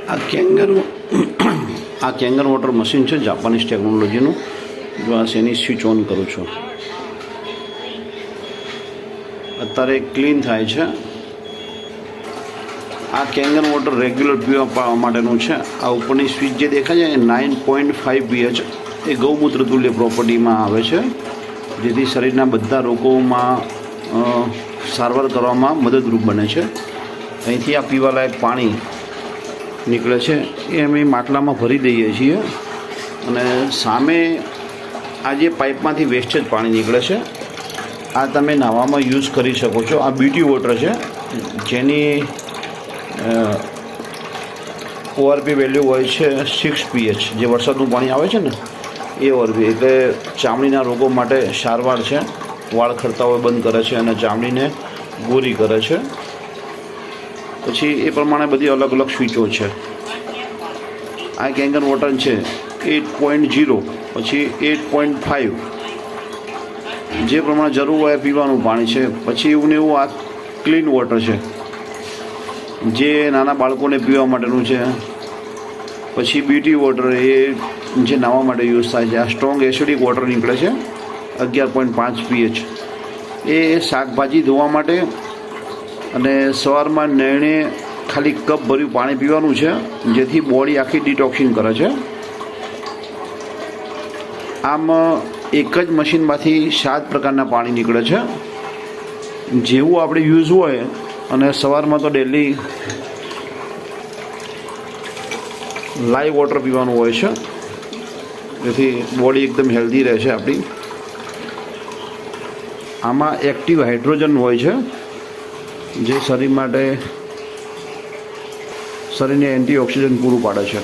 આ કેંગર water machine છે Japanese ટેકનોલોજીનું. જો આ એની સ્વિચ ઓન કરું છું, અત્યારે ક્લીન થાય છે. આ કેંગર વોટર રેગ્યુલર પીવા માટેનું છે. આ ઉપરની સ્વિચ જે દેખાય છે 9.5 pH એ ગૌમૂત્ર તુલ્ય પ્રોપર્ટીમાં આવે છે, જેથી શરીરના બધા રોગોમાં સારવાર કરવામાં મદદરૂપ બને છે. અહીંથી આ પીવાલાયક પાણી નીકળે છે એ અમે માટલામાં ભરી દઈએ છીએ, અને સામે આ જે પાઇપમાંથી વેસ્ટેજ પાણી નીકળે છે આ તમે નાહવામાં યુઝ કરી શકો છો. આ બ્યુટી વોટર છે, જેની ઓઆરપી વેલ્યુ હોય છે 6 pH. જે વરસાદનું પાણી આવે છે ને એ ઓઆરપી, એટલે ચામડીના રોગો માટે સારવાર છે. વાળ ખરતા હોય બંધ કરે છે અને ચામડીને ગોરી કરે છે. પછી એ પ્રમાણે બધી અલગ અલગ સ્વિચો છે. આ કેંગર વોટર છે 8.0, પછી 8.5, જે પ્રમાણે જરૂર હોય પીવાનું પાણી છે. પછી એવું ને એવું આ ક્લીન વોટર છે, જે નાના બાળકોને પીવા માટેનું છે. પછી બ્યુટી વોટર એ જે નાહવા માટે યુઝ થાય છે. આ સ્ટ્રોંગ એસિડિક વોટર નીકળે છે 11.5 pH. એ શાકભાજી ધોવા માટે, અને સવારમાં નયણે ખાલી કપ ભર્યું પાણી પીવાનું છે, જેથી બોડી આખી ડિટોક્સિન કરે છે. આમ એક જ મશીનમાંથી 7 પ્રકારના પાણી નીકળે છે. જેવું આપણે યુઝ હોય, અને સવારમાં તો ડેલી લાઈવ વોટર પીવાનું હોય છે, જેથી બોડી એકદમ હેલ્ધી રહે છે આપણી. આમાં એક્ટિવ હાઇડ્રોજન હોય છે, જે શરીર માટે શરીરને એન્ટીઓક્સિડન્ટ પૂરું પાડે છે.